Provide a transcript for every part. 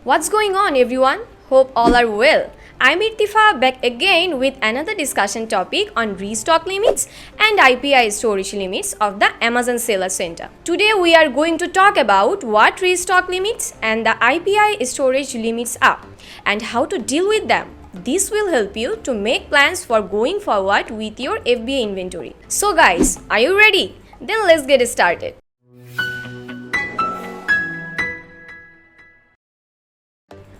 What's going on, everyone? Hope all are well. I'm Irtifa, back again with another discussion topic on restock limits and IPI storage limits of the Amazon Seller Center. Today we are going to talk about what restock limits and the IPI storage limits are and how to deal with them. This will help you to make plans for going forward with your FBA inventory. So guys, are you ready? Then let's get started.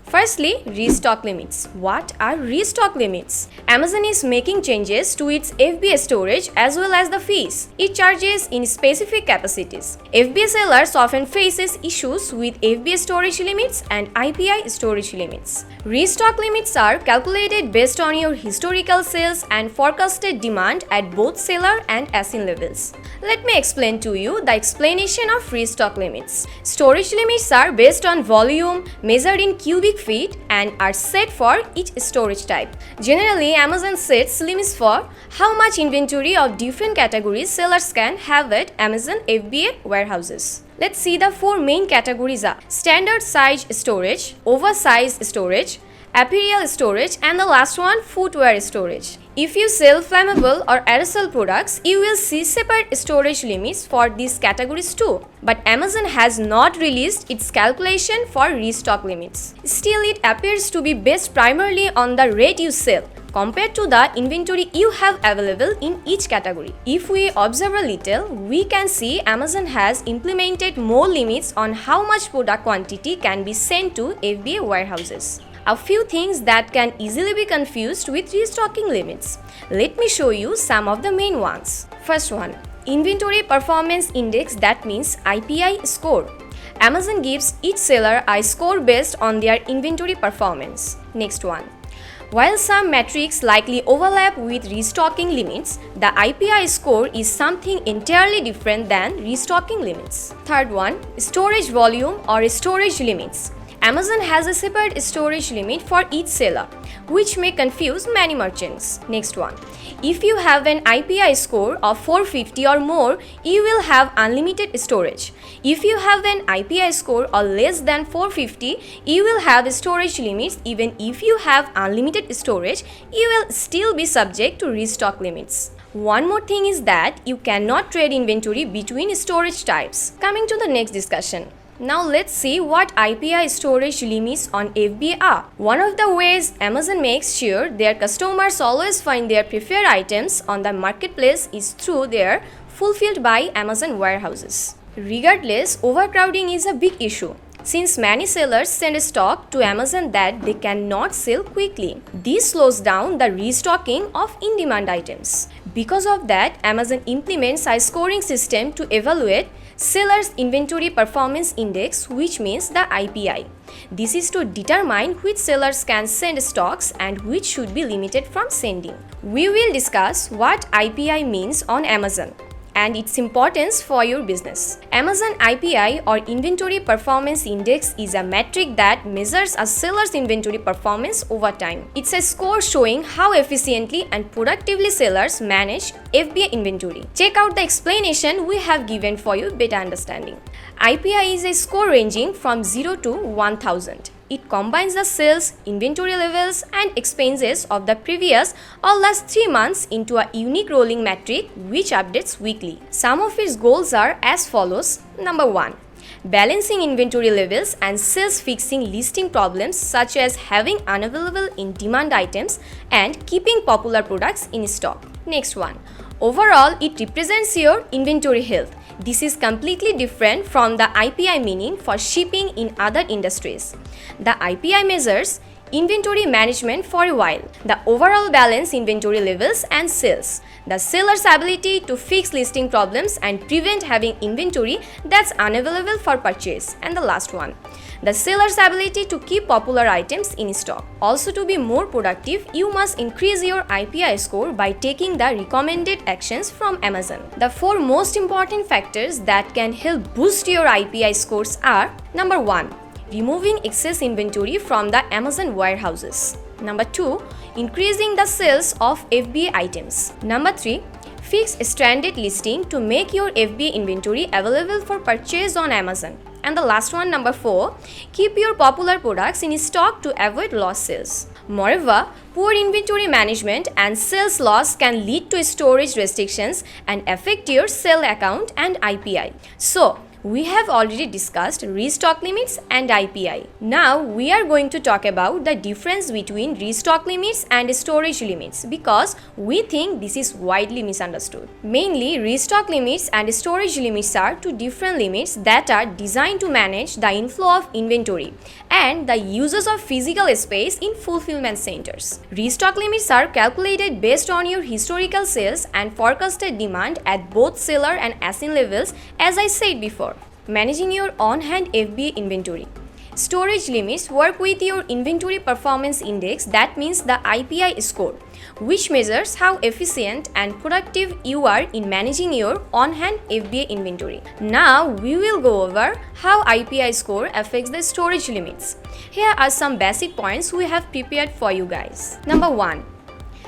Firstly, restock limits. What are restock limits? Amazon is making changes to its FBA storage as well as the fees it charges in specific capacities. FBA sellers often faces issues with FBA storage limits and IPI storage limits. Restock limits are calculated based on your historical sales and forecasted demand at both seller and ASIN levels. Let me explain to you the explanation of restock limits. Storage limits are based on volume measured in cubic feet and are set for each storage type. Generally, Amazon sets limits for how much inventory of different categories sellers can have at Amazon FBA warehouses. Let's see the four main categories are standard size storage, oversized storage, apparel storage, and the last one, footwear storage. If you sell flammable or aerosol products, you will see separate storage limits for these categories too. But Amazon has not released its calculation for restock limits. Still, it appears to be based primarily on the rate you sell compared to the inventory you have available in each category. If we observe a little, we can see Amazon has implemented more limits on how much product quantity can be sent to FBA warehouses. A few things that can easily be confused with restocking limits. Let me show you some of the main ones. First one, Inventory Performance Index, that means IPI score. Amazon gives each seller a score based on their inventory performance. Next one, while some metrics likely overlap with restocking limits, the IPI score is something entirely different than restocking limits. Third one, Storage Volume or Storage Limits. Amazon has a separate storage limit for each seller, which may confuse many merchants. Next one, if you have an IPI score of 450 or more, you will have unlimited storage. If you have an IPI score or less than 450, you will have storage limits. Even if you have unlimited storage, you will still be subject to restock limits. One more thing is that you cannot trade inventory between storage types. Coming to the next discussion. Now let's see what IPI storage limits on FBA are. One of the ways Amazon makes sure their customers always find their preferred items on the marketplace is through their fulfilled by Amazon warehouses. Regardless, overcrowding is a big issue, since many sellers send stock to Amazon that they cannot sell quickly. This slows down the restocking of in-demand items. Because of that, Amazon implements a scoring system to evaluate Seller's Inventory Performance Index, which means the IPI. This is to determine which sellers can send stocks and which should be limited from sending. We will discuss what IPI means on Amazon and its importance for your business. Amazon IPI or Inventory Performance Index is a metric that measures a seller's inventory performance over time. It's a score showing how efficiently and productively sellers manage FBA inventory. Check out the explanation we have given for your better understanding. IPI is a score ranging from 0 to 1000. It combines the sales, inventory levels, and expenses of the previous or last 3 months into a unique rolling metric which updates weekly. Some of its goals are as follows. Number 1. Balancing inventory levels and sales, fixing listing problems such as having unavailable in demand items and keeping popular products in stock. Next one. Overall, it represents your inventory health. This is completely different from the IPI meaning for shipping in other industries. The IPI measures inventory management for a while, the overall balance inventory levels and sales, the seller's ability to fix listing problems and prevent having inventory that's unavailable for purchase, and the last one, the seller's ability to keep popular items in stock. Also, to be more productive, you must increase your IPI score by taking the recommended actions from Amazon. The four most important factors that can help boost your IPI scores are: number 1, removing excess inventory from the Amazon warehouses. Number 2, increasing the sales of FBA items. Number 3, fix stranded listing to make your FBA inventory available for purchase on Amazon. And the last one, number 4, keep your popular products in stock to avoid lost sales. Moreover, poor inventory management and sales loss can lead to storage restrictions and affect your sale account and IPI. So, we have already discussed restock limits and IPI. Now we are going to talk about the difference between restock limits and storage limits because we think this is widely misunderstood. Mainly, restock limits and storage limits are two different limits that are designed to manage the inflow of inventory and the uses of physical space in fulfillment centers. Restock limits are calculated based on your historical sales and forecasted demand at both seller and ASIN levels, as I said before. Managing your on-hand FBA inventory. Storage limits work with your inventory performance index, that means the IPI score, which measures how efficient and productive you are in managing your on-hand FBA inventory. Now we will go over how IPI score affects the storage limits. Here are some basic points we have prepared for you guys. Number 1.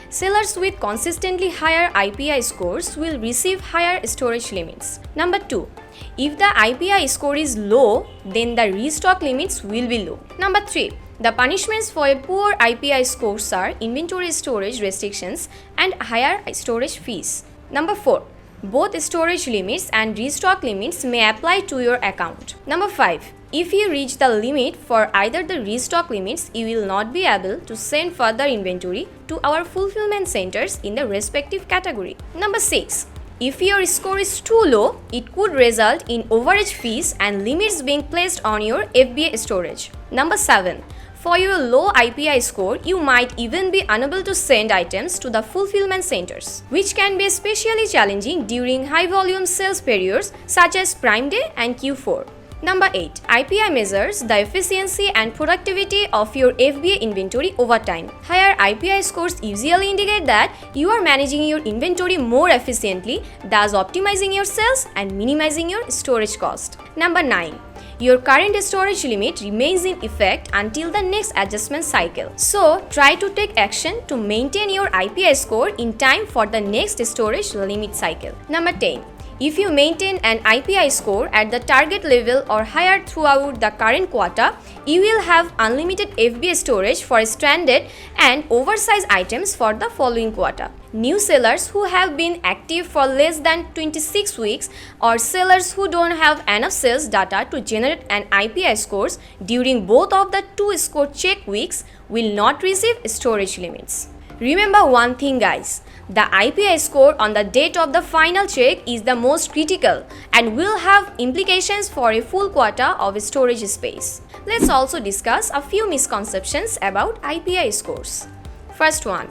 Sellers with consistently higher IPI scores will receive higher storage limits. Number 2. If the IPI score is low, then the restock limits will be low. Number 3. The punishments for a poor IPI scores are inventory storage restrictions and higher storage fees. Number 4. Both storage limits and restock limits may apply to your account. Number 5. If you reach the limit for either the restock limits, you will not be able to send further inventory to our fulfillment centers in the respective category. Number 6. If your score is too low, it could result in overage fees and limits being placed on your FBA storage. Number 7. For your low IPI score, you might even be unable to send items to the fulfillment centers, which can be especially challenging during high volume sales periods such as Prime Day and Q4. Number 8. IPI measures the efficiency and productivity of your FBA inventory over time. Higher IPI scores usually indicate that you are managing your inventory more efficiently, thus optimizing your sales and minimizing your storage cost. Number 9. Your current storage limit remains in effect until the next adjustment cycle. So, try to take action to maintain your IPI score in time for the next storage limit cycle. Number 10. If you maintain an IPI score at the target level or higher throughout the current quarter, you will have unlimited FBA storage for stranded and oversized items for the following quarter. New sellers who have been active for less than 26 weeks or sellers who don't have enough sales data to generate an IPI scores during both of the two score check weeks will not receive storage limits. Remember one thing guys, the IPI score on the date of the final check is the most critical and will have implications for a full quarter of storage space. Let's also discuss a few misconceptions about IPI scores. First one,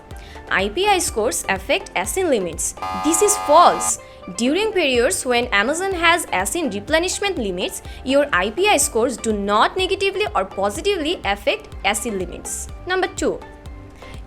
IPI scores affect ASIN limits. This is false. During periods when Amazon has ASIN replenishment limits, your IPI scores do not negatively or positively affect ASIN limits. Number 2.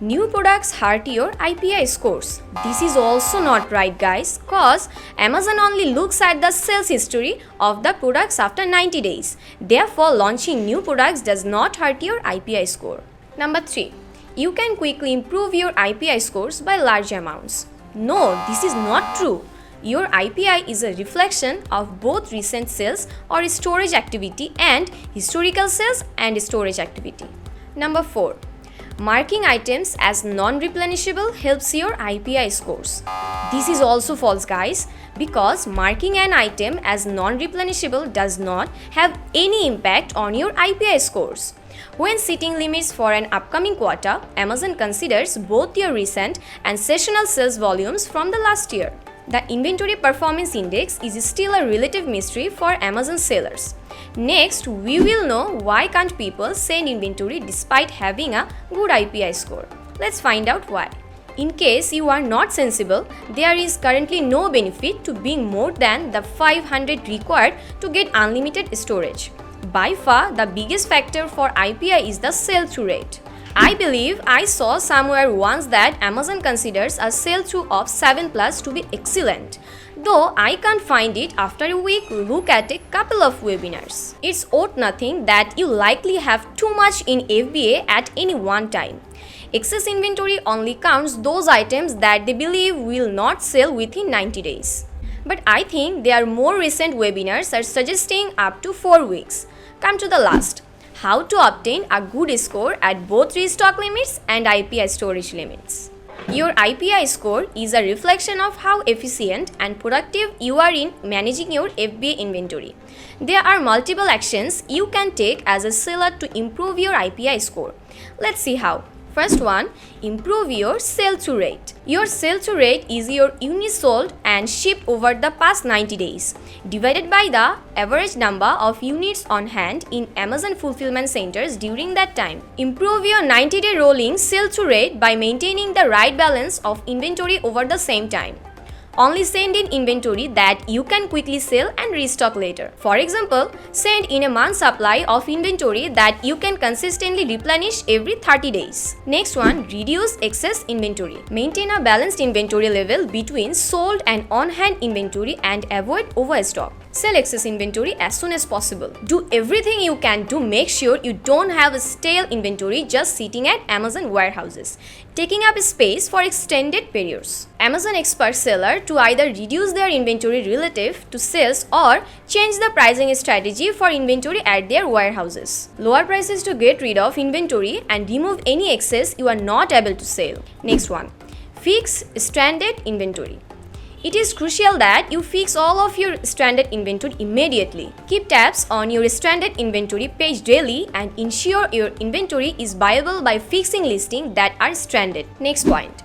New products hurt your IPI scores. This is also not right guys, cause Amazon only looks at the sales history of the products after 90 days. Therefore, launching new products does not hurt your IPI score. Number 3. You can quickly improve your IPI scores by large amounts. No, this is not true. Your IPI is a reflection of both recent sales or storage activity and historical sales and storage activity. Number 4. Marking items as non-replenishable helps your IPI scores. This is also false guys, because marking an item as non-replenishable does not have any impact on your IPI scores. When setting limits for an upcoming quarter, Amazon considers both your recent and sessional sales volumes from the last year. The Inventory Performance Index is still a relative mystery for Amazon sellers. Next, we will know why can't people send inventory despite having a good IPI score. Let's find out why. In case you are not sensible, there is currently no benefit to being more than the 500 required to get unlimited storage. By far, the biggest factor for IPI is the sell-through rate. I believe I saw somewhere once that Amazon considers a sell-through of 7+ to be excellent. Though I can't find it after a week look at a couple of webinars. It's ought nothing that you likely have too much in FBA at any one time. Excess inventory only counts those items that they believe will not sell within 90 days. But I think there are more recent webinars are suggesting up to 4 weeks. Come to the last. How to obtain a good score at both restock limits and IPI storage limits. Your IPI score is a reflection of how efficient and productive you are in managing your FBA inventory. There are multiple actions you can take as a seller to improve your IPI score. Let's see how. First one, improve your sell-through rate. Your sell-through rate is your units sold and shipped over the past 90 days, divided by the average number of units on hand in Amazon fulfillment centers during that time. Improve your 90-day rolling sell-through rate by maintaining the right balance of inventory over the same time. Only send in inventory that you can quickly sell and restock later. For example, send in a month's supply of inventory that you can consistently replenish every 30 days. Next one, reduce excess inventory. Maintain a balanced inventory level between sold and on-hand inventory and avoid overstock. Sell excess inventory as soon as possible. Do everything you can to make sure you don't have a stale inventory just sitting at Amazon warehouses, taking up space for extended periods. Amazon expects sellers to either reduce their inventory relative to sales or change the pricing strategy for inventory at their warehouses. Lower prices to get rid of inventory and remove any excess you are not able to sell. Next one, fix stranded inventory. It is crucial that you fix all of your stranded inventory immediately. Keep tabs on your stranded inventory page daily and ensure your inventory is viable by fixing listings that are stranded. Next point.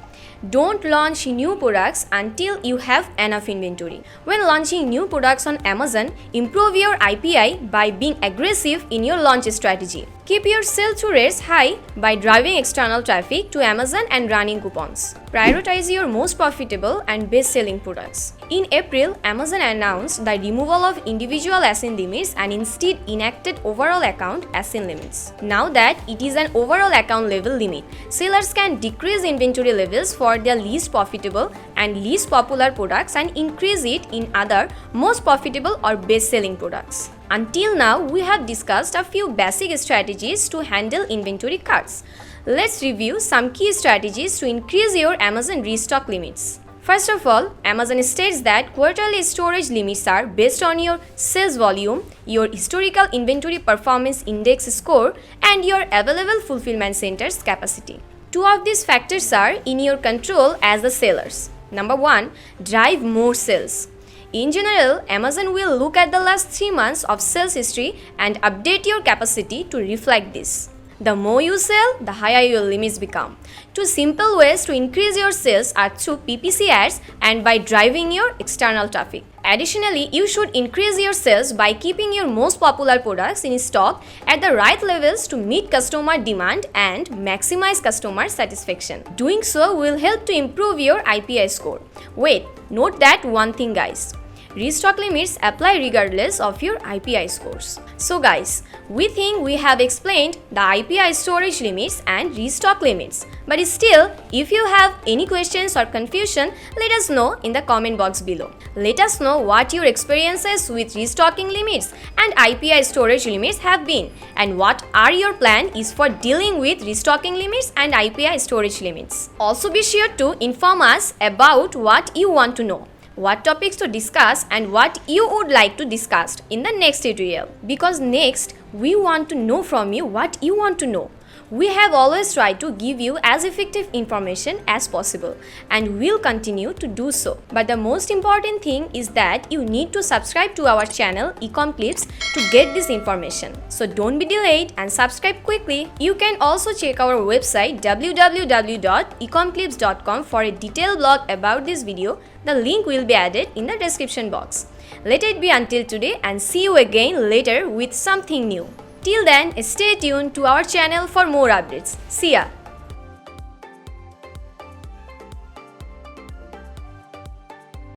Don't launch new products until you have enough inventory. When launching new products on Amazon, improve your IPI by being aggressive in your launch strategy. Keep your sell-through rates high by driving external traffic to Amazon and running coupons. Prioritize your most profitable and best-selling products. In April, Amazon announced the removal of individual ASIN limits and instead enacted overall account ASIN limits. Now that it is an overall account level limit, sellers can decrease inventory levels for their least profitable and least popular products and increase it in other most profitable or best-selling products. Until now, we have discussed a few basic strategies to handle inventory cuts. Let's review some key strategies to increase your Amazon restock limits. First of all, Amazon states that quarterly storage limits are based on your sales volume, your historical inventory performance index score, and your available fulfillment centers capacity. Two of these factors are in your control as the sellers. Number one, drive more sales. In general, Amazon will look at the last 3 months of sales history and update your capacity to reflect this. The more you sell, the higher your limits become. Two simple ways to increase your sales are through PPC ads and by driving your external traffic. Additionally, you should increase your sales by keeping your most popular products in stock at the right levels to meet customer demand and maximize customer satisfaction. Doing so will help to improve your IPI score. Wait, note that one thing guys. Restock limits apply regardless of your IPI scores. So guys, we think we have explained the IPI storage limits and restock limits. But still, if you have any questions or confusion, let us know in the comment box below. Let us know what your experiences with restocking limits and IPI storage limits have been and what are your plans for dealing with restocking limits and IPI storage limits. Also be sure to inform us about what you want to know, what topics to discuss and what you would like to discuss in the next tutorial. Because next, we want to know from you what you want to know. We have always tried to give you as effective information as possible and will continue to do so. But the most important thing is that you need to subscribe to our channel 𝐓𝐸 to get this information. So don't be delayed and subscribe quickly. You can also check our website www.𝐓𝐸.com for a detailed blog about this video. The link will be added in the description box. Let it be until today and see you again later with something new. Till then, stay tuned to our channel for more updates. See ya!